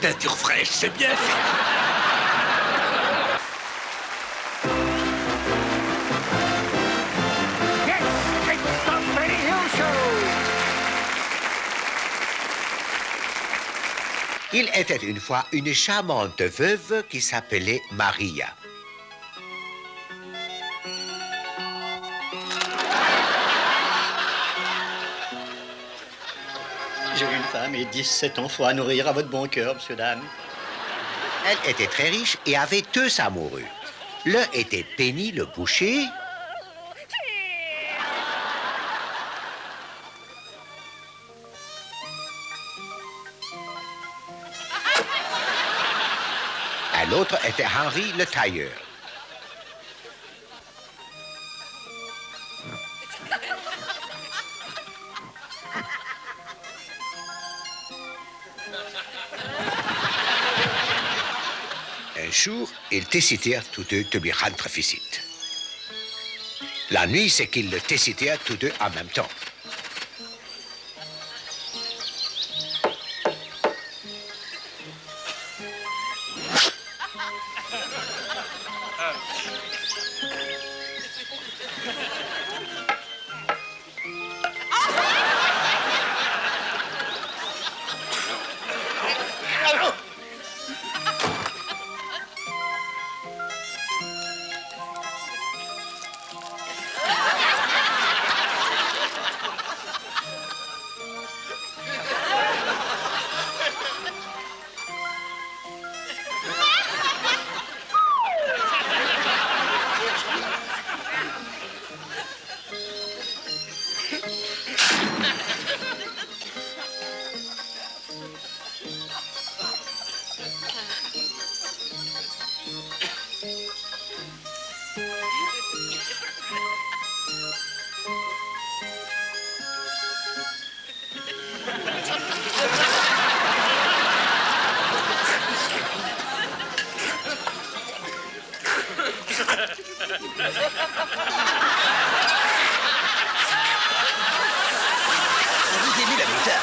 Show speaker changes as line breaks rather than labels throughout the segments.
Peinture fraîche, c'est bien fait.
Yes, it's the radio show.
Il était une fois une charmante veuve qui s'appelait Maria.
J'ai une femme et 17 enfants à nourrir à votre bon cœur, monsieur, dame.
Elle était très riche et avait deux amoureux. L'un était Penny le boucher. L'autre était Henry le tailleur. Un jour, ils décidèrent tous deux de lui rendre visite. La nuit, c'est qu'ils le décidèrent tous deux en même temps.
Vous aimez la moutarde?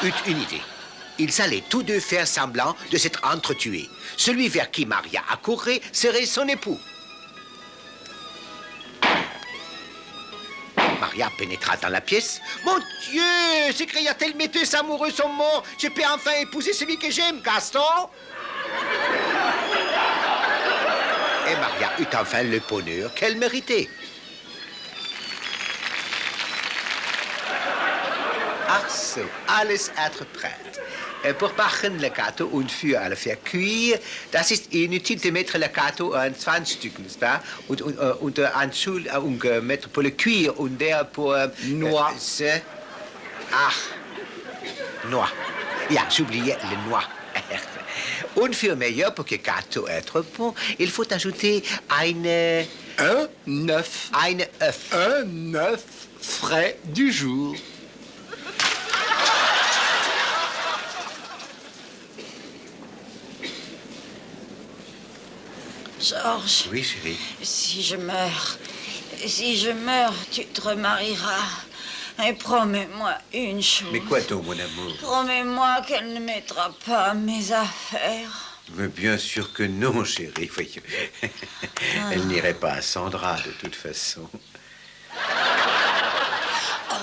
eut une idée. Ils allaient tous deux faire semblant de s'être entretués. Celui vers qui Maria accourait serait son époux. Maria pénétra dans la pièce. « Mon Dieu !» s'écria-t-elle, « mes deux amoureux sont morts. Je peux enfin épouser celui que j'aime, Gaston !» Et Maria eut enfin le bonheur qu'elle méritait. Ach so, alles être prêt. Pour backen le gâteau und für le faire cuire, das ist inutile de mettre le gâteau en 20 Stück, n'est-ce pas? Und en dessous, mettre pour le cuire und der pour...
Noix.
Ach, noix. Ja, j'oubliais le noix. Und für meilleur, pour que le gâteau être bon, il faut ajouter
Un œuf.
un œuf.
Un œuf frais du jour.
Georges,
Oui, chérie.
si je meurs, tu te remarieras. Et promets-moi une chose.
Mais quoi donc, mon amour?
Promets-moi qu'elle ne mettra pas mes affaires.
Mais bien sûr que non, chérie. Voyons. Elle n'irait pas à Sandra, de toute façon.
Oh,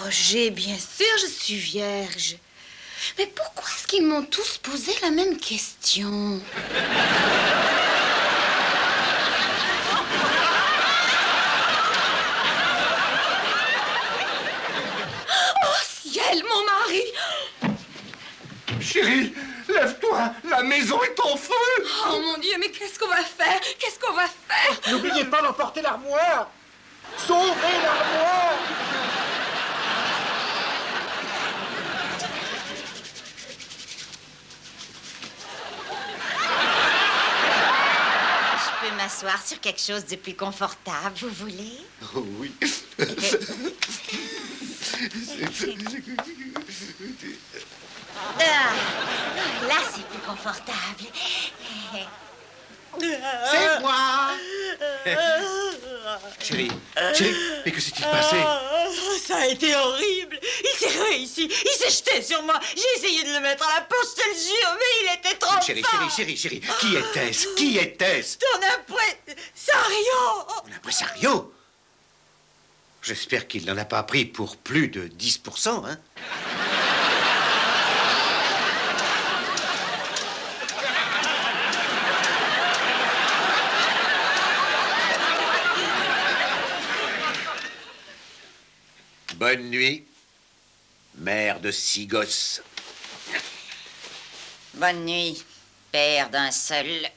Roger, bien sûr, je suis vierge. Mais pourquoi est-ce qu'ils m'ont tous posé la même question? Oh, ciel, mon mari!
Chérie, lève-toi, la maison est en feu.
Oh, mon Dieu, mais qu'est-ce qu'on va faire? Qu'est-ce qu'on va faire?
N'oubliez pas d'emporter l'armoire. Sauvez l'armoire.
Je peux m'asseoir sur quelque chose de plus confortable, vous voulez?
Oh oui.
Ah, là, c'est plus confortable.
C'est moi. Chérie, mais que s'est-il passé?
Ça a été horrible. Il s'est réussi. Il s'est jeté sur moi. J'ai essayé de le mettre à la poche, je te le jure, mais il était trop
Chérie,
fort.
chérie, qui était-ce? Qui était-ce?
Ton impresario.
Un impresario? J'espère qu'il n'en a pas pris pour plus de 10%, hein? Bonne nuit, mère de 6 gosses.
Bonne nuit, père d'un seul.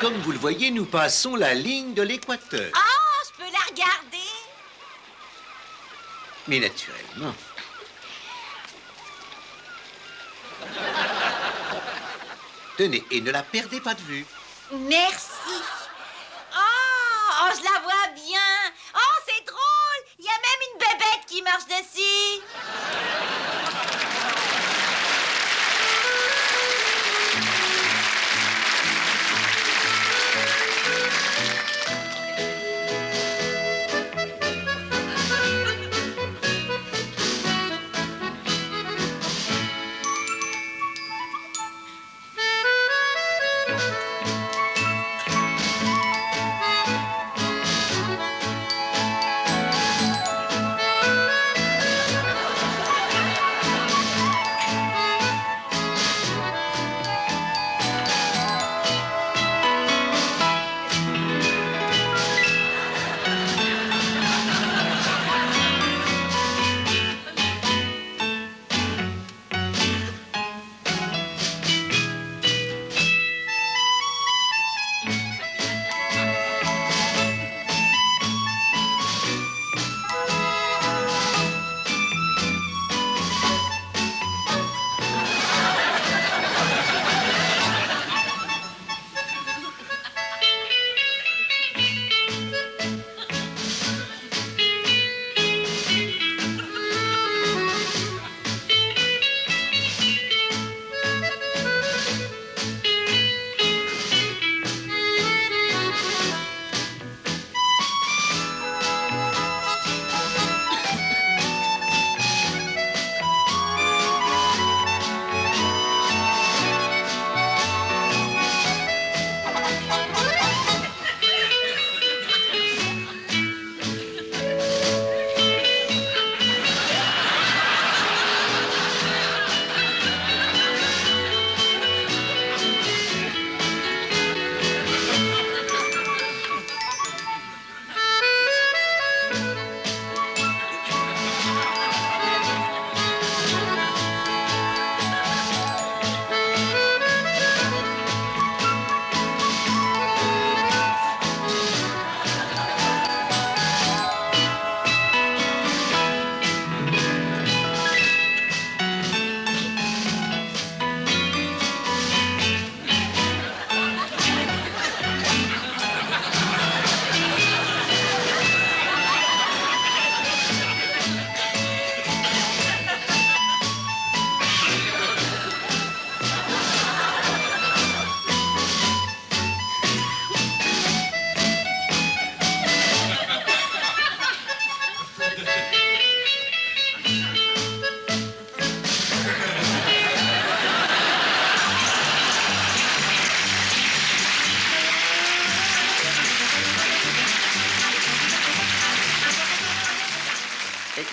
Comme vous le voyez, nous passons la ligne de l'équateur.
Oh, je peux la regarder?
Mais naturellement. Tenez, et ne la perdez pas de vue.
Merci. Oh, je la vois bien. Oh, c'est drôle. Il y a même une bébête qui marche dessus.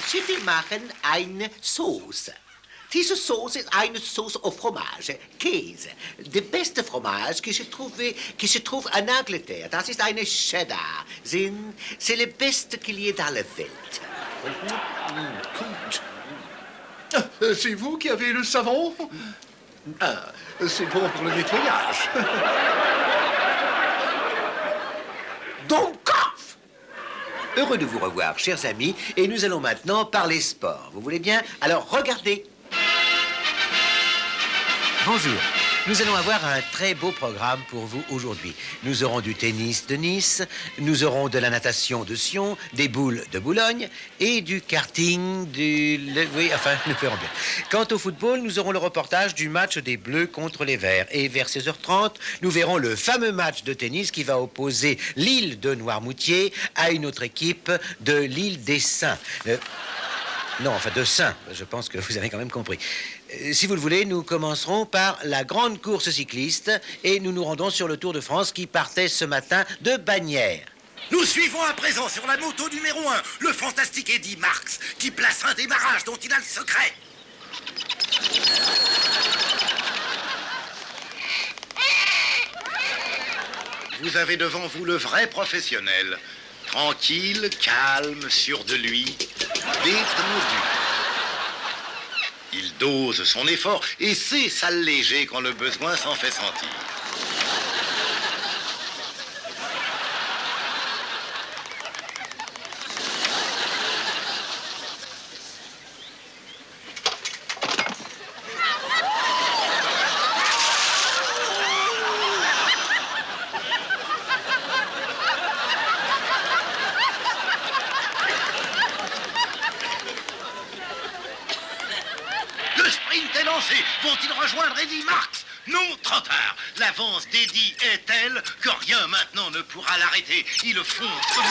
Sie machen eine Sauce. Diese Sauce ist eine Sauce au fromage, Käse. Der beste Fromage que je trouve en Angleterre, das ist eine Cheddar. C'est le beste qu'il y ait dans la Welt.
C'est vous qui avez le savon? Ah, c'est bon pour le nettoyage.
Dummkopf! Heureux de vous revoir, chers amis, et nous allons maintenant parler sport. Vous voulez bien? Alors, regardez. Bonjour. Nous allons avoir un très beau programme pour vous aujourd'hui. Nous aurons du tennis de Nice, nous aurons de la natation de Sion, des boules de Boulogne et du karting Oui, enfin, nous verrons bien. Quant au football, nous aurons le reportage du match des Bleus contre les Verts. Et vers 16h30, nous verrons le fameux match de tennis qui va opposer l'île de Noirmoutier à une autre équipe de l'île des Saints. Non, enfin de Saint, je pense que vous avez quand même compris. Si vous le voulez, nous commencerons par la grande course cycliste et nous nous rendons sur le Tour de France qui partait ce matin de Bagnères.
Nous suivons à présent sur la moto numéro 1, le fantastique Eddy Marx, qui place un démarrage dont il a le secret.
Vous avez devant vous le vrai professionnel. Tranquille, calme, sûr de lui, détendu. Il dose son effort et sait s'alléger quand le besoin s'en fait sentir.
Vont-ils rejoindre Eddy Marx? Non, trop tard. L'avance d'Eddy est telle que rien maintenant ne pourra l'arrêter. Il fonce comme le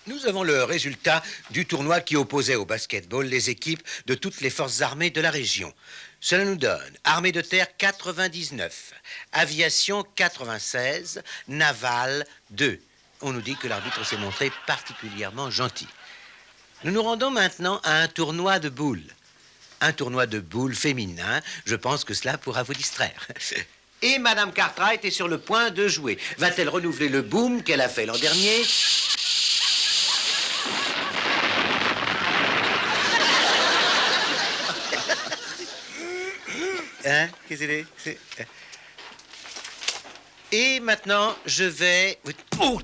Nous avons le résultat du tournoi qui opposait au basketball les équipes de toutes les forces armées de la région. Cela nous donne armée de terre 99, aviation 96, navale 2. On nous dit que l'arbitre s'est montré particulièrement gentil. Nous nous rendons maintenant à un tournoi de boules. Un tournoi de boules féminin. Je pense que cela pourra vous distraire. Et Madame Cartwright est sur le point de jouer. Va-t-elle renouveler le boom qu'elle a fait l'an dernier? Hein? Qu'est-ce que c'est? Et maintenant, je vais... Oh!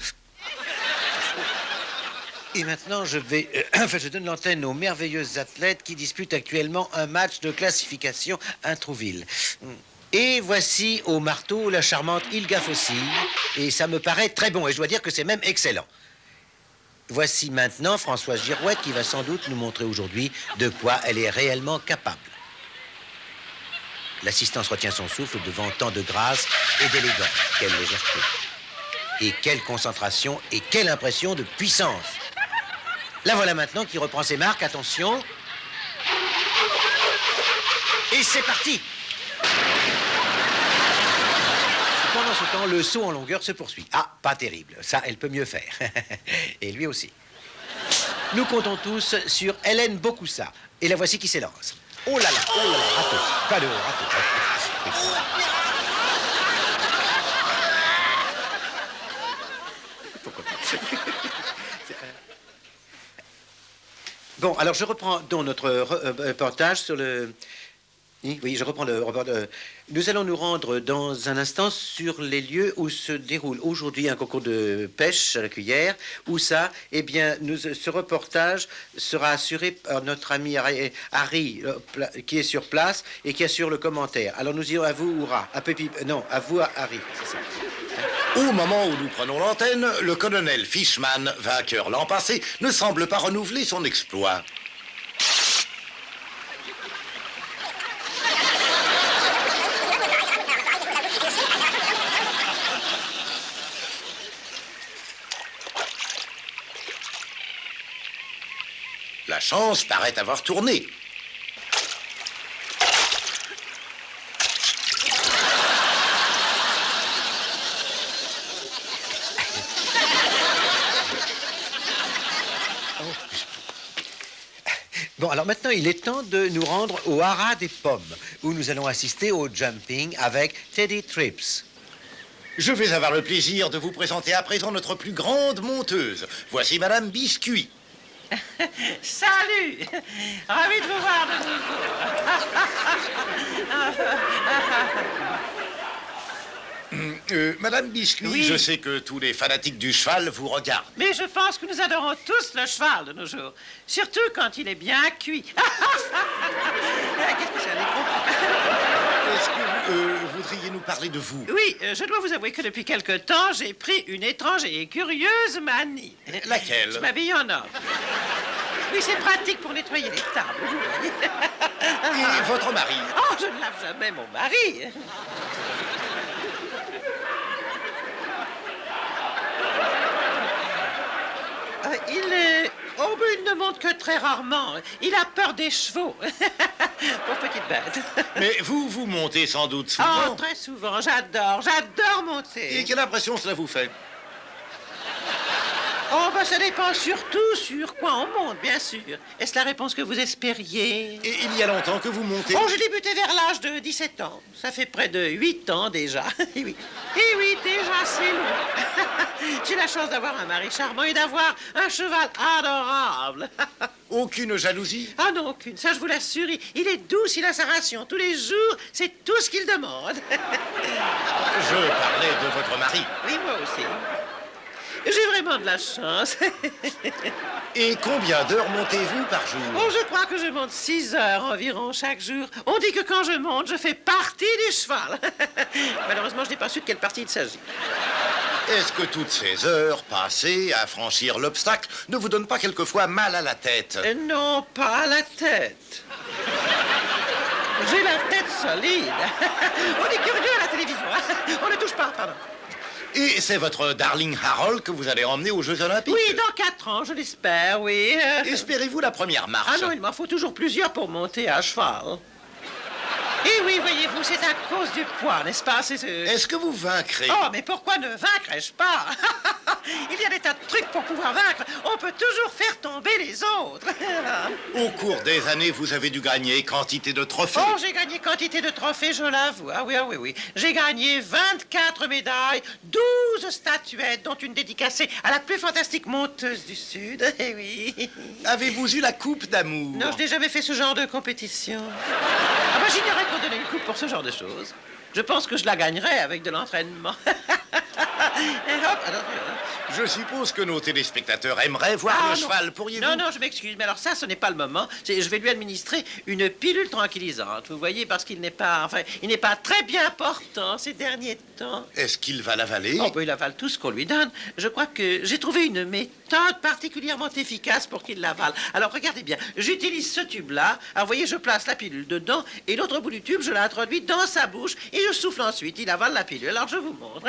Et maintenant, je vais... je donne l'antenne aux merveilleuses athlètes qui disputent actuellement un match de classification à Trouville. Et voici au marteau la charmante Ilga Fossile. Et ça me paraît très bon. Et je dois dire que c'est même excellent. Voici maintenant Françoise Girouette qui va sans doute nous montrer aujourd'hui de quoi elle est réellement capable. L'assistance retient son souffle devant tant de grâce et d'élégance. Quelle légèreté. Et quelle concentration et quelle impression de puissance. La voilà maintenant qui reprend ses marques. Attention. Et c'est parti. Pendant ce temps, le saut en longueur se poursuit. Ah, pas terrible. Ça, elle peut mieux faire. Et lui aussi. Nous comptons tous sur Hélène Bocoussa. Et la voici qui s'élance. Oh là là, rateau. Pas de rateau. Pourquoi pas? Bon, alors je reprends donc notre reportage sur le... Oui, je reprends le reportage. Nous allons nous rendre dans un instant sur les lieux où se déroule aujourd'hui un concours de pêche à la cuillère. Où ça? Eh bien, ce reportage sera assuré par notre ami Harry, qui est sur place et qui assure le commentaire. Alors nous irons à vous, Oura. À Pépi... Non, à vous, Harry. C'est ça.
Au moment où nous prenons l'antenne, le colonel Fishman, vainqueur l'an passé, ne semble pas renouveler son exploit. La chance paraît avoir tourné.
Bon, alors maintenant, il est temps de nous rendre au haras des pommes, où nous allons assister au jumping avec Teddy Trips.
Je vais avoir le plaisir de vous présenter à présent notre plus grande monteuse. Voici Madame Biscuit.
Salut! Ravi de vous voir de nouveau.
Madame Biscuit,
Oui.
je sais que tous les fanatiques du cheval vous regardent.
Mais je pense que nous adorons tous le cheval de nos jours. Surtout quand il est bien cuit. Qu'est-ce que c'est un écran?
Est-ce que vous voudriez nous parler de vous?
Oui, je dois vous avouer que depuis quelque temps, j'ai pris une étrange et curieuse manie.
Laquelle?
Je m'habille en homme. Oui, c'est pratique pour nettoyer les tables, vous voyez.
Et votre mari?
Oh, je ne lave jamais mon mari. Oh, mais il ne monte que très rarement. Il a peur des chevaux. Pauvre petite bête.
Mais vous montez sans doute souvent.
Oh, très souvent. J'adore monter.
Et quelle impression cela vous fait?
Oh, ben, ça dépend surtout sur quoi on monte, bien sûr. Est-ce la réponse que vous espériez?
Et il y a longtemps que vous montez?
Oh, j'ai débuté vers l'âge de 17 ans. Ça fait près de 8 ans déjà. Et oui, déjà, c'est loin. J'ai la chance d'avoir un mari charmant et d'avoir un cheval adorable.
Aucune jalousie?
Ah non, aucune. Ça, je vous l'assure. Il est doux, il a sa ration. Tous les jours, c'est tout ce qu'il demande.
Je parlais de votre mari.
Oui, moi aussi. J'ai vraiment de la chance.
Et combien d'heures montez-vous par jour?
Oh, je crois que je monte 6 heures environ chaque jour. On dit que quand je monte, je fais partie du cheval. Malheureusement, je n'ai pas su de quelle partie il s'agit.
Est-ce que toutes ces heures passées à franchir l'obstacle ne vous donnent pas quelquefois mal à la tête?
Non, pas à la tête. J'ai la tête solide. On est curieux à la télévision. Hein? On ne touche pas, pardon.
Et c'est votre Darling Harold que vous allez emmener aux Jeux Olympiques?
Oui, dans 4 ans, je l'espère, oui.
Espérez-vous la première marche?
Ah non, il m'en faut toujours plusieurs pour monter à cheval. Et oui, voyez-vous, c'est à cause du poids, n'est-ce pas?
Est-ce que vous vaincrez?
Oh, mais pourquoi ne vaincrais-je pas? Il y a des tas de trucs pour pouvoir vaincre. On peut toujours faire tomber les autres.
Au cours des années, vous avez dû gagner quantité de trophées.
Oh, j'ai gagné quantité de trophées, je l'avoue. Ah oui. J'ai gagné 24 médailles, 12 statuettes, dont une dédicacée à la plus fantastique monteuse du Sud. Eh oui.
Avez-vous eu la coupe d'amour?
Non, je n'ai jamais fait ce genre de compétition. Ah ben, j'ignorais qu'on donnait une coupe pour ce genre de choses. Je pense que je la gagnerais avec de l'entraînement. Et hop, alors,
Je suppose que nos téléspectateurs aimeraient voir le cheval. Pourriez-vous?
Non, je m'excuse, mais alors ça, ce n'est pas le moment. Je vais lui administrer une pilule tranquillisante, vous voyez, parce qu'il n'est pas, il n'est pas très bien portant ces derniers temps.
Est-ce qu'il va l'avaler?
Oh, ben, il avale tout ce qu'on lui donne. Je crois que j'ai trouvé une méthode particulièrement efficace pour qu'il l'avale. Alors, regardez bien, j'utilise ce tube-là. Alors, vous voyez, je place la pilule dedans, et l'autre bout du tube, je l'introduis dans sa bouche, et je souffle ensuite. Il avale la pilule. Alors, je vous montre.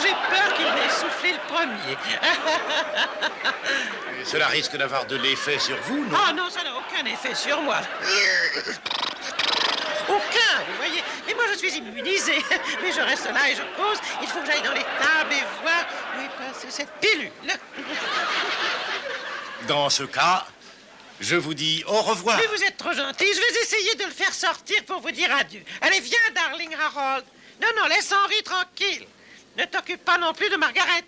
J'ai peur qu'il n'ait soufflé le premier.
Cela risque d'avoir de l'effet sur vous, non?
Ah non, ça n'a aucun effet sur moi. Aucun, vous voyez. Mais moi, je suis immunisé. Mais je reste là et je pose. Il faut que j'aille dans les tables et voir où est passée cette pilule.
Dans ce cas, je vous dis au revoir.
Mais vous êtes trop gentil. Je vais essayer de le faire sortir pour vous dire adieu. Allez, viens, Darling Harold. Non, laisse Henry tranquille. Ne t'occupe pas non plus de Margaret,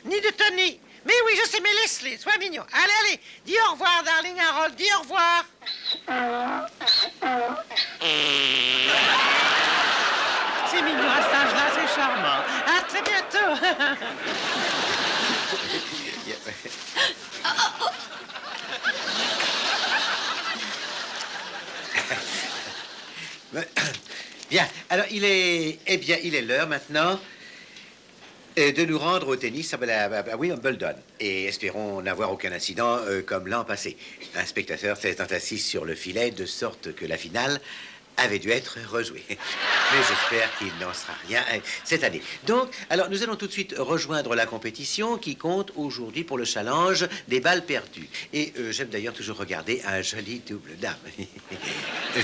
ni de Tony. Mais oui, je sais, mais laisse-les, sois mignon. Allez, dis au revoir, Darling Harold, dis au revoir. C'est mignon à cet âge-là, c'est charmant. À très bientôt.
Bien, alors il est l'heure maintenant de nous rendre au tennis à Wimbledon. Et espérons n'avoir aucun incident comme l'an passé. Un spectateur s'étant assis sur le filet de sorte que la finale avait dû être rejouée. Mais j'espère qu'il n'en sera rien cette année. Donc, alors nous allons tout de suite rejoindre la compétition qui compte aujourd'hui pour le challenge des balles perdues. Et j'aime d'ailleurs toujours regarder un joli double dame.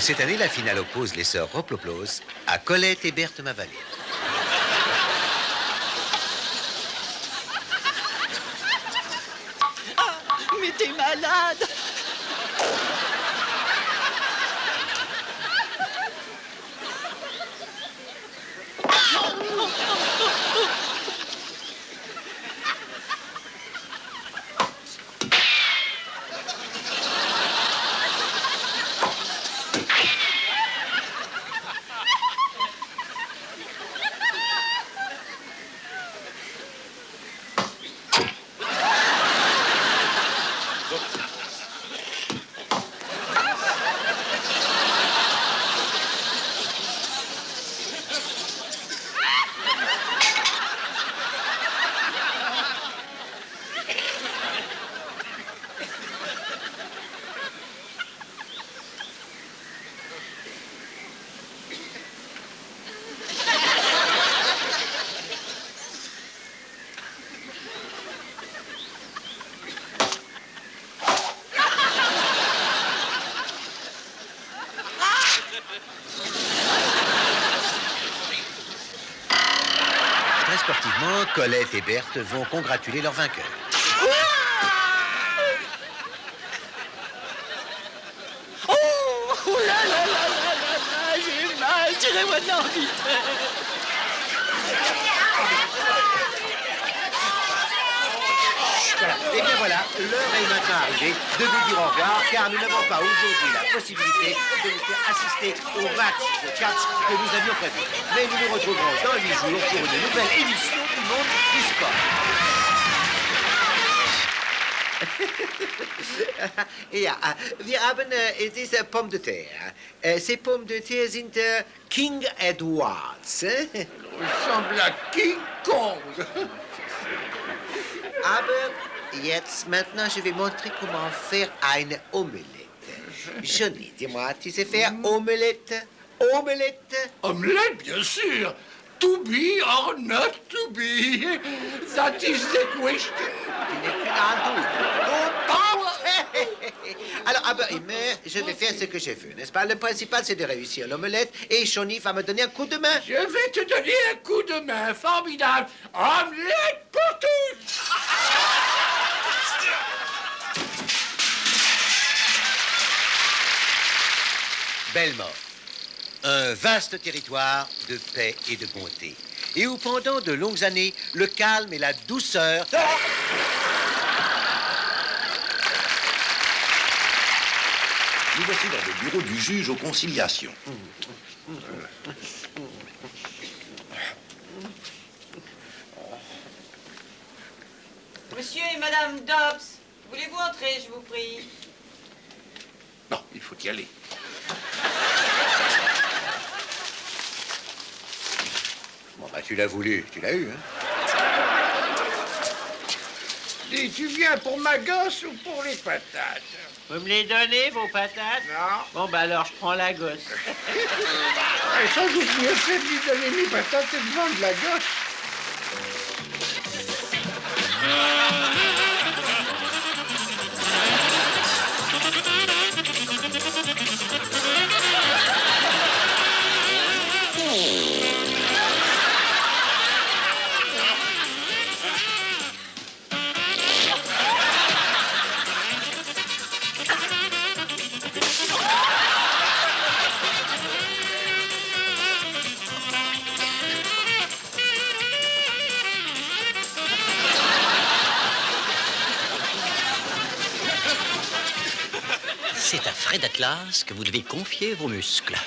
Cette année, la finale oppose les sœurs Roploplos à Colette et Berthe Mavalet.
été malade.
Très sportivement, Colette et Berthe vont congratuler leur vainqueur.
Oh là là là là là là, j'ai mal, tirez-moi de là, vite.
Et bien voilà, l'heure est maintenant arrivée de vous dire au revoir, car nous n'avons pas aujourd'hui la possibilité de vous faire assister au match de catch que nous avions prévu. Mais nous nous retrouverons dans 8 jours pour une nouvelle émission du Monde du Sport. Ja, wir haben diese Pommes de terre. Ces pommes de terre sind King Edwards.
Ressemble à King Kong.
Aber jetzt, maintenant, je vais montrer comment faire une omelette. Johnny, dis-moi, tu sais faire omelette? Omelette?
Omelette, bien sûr. To be or not to be. That is the question.
Tu n'es qu'une andouille. Alors, mais je vais faire ce que je veux, n'est-ce pas? Le principal, c'est de réussir l'omelette et Johnny va me donner un coup de main.
Je vais te donner un coup de main formidable. Omelette pour tous.
Belmort, un vaste territoire de paix et de bonté, et où pendant de longues années, le calme et la douceur...
Nous voici dans le bureau du juge aux conciliations.
Monsieur et Madame Dobbs, voulez-vous entrer, je vous prie?
Non, il faut y aller.
Bon, bah, tu l'as voulu, tu l'as eu, hein?
Dis, tu viens pour ma gosse ou pour les patates?
Vous me les donnez, vos patates?
Non.
Bon, bah alors, je prends la gosse.
Et sans doute mieux fait de lui donner mes patates et de vendre la gosse.
C'est à Fred Atlas que vous devez confier vos muscles.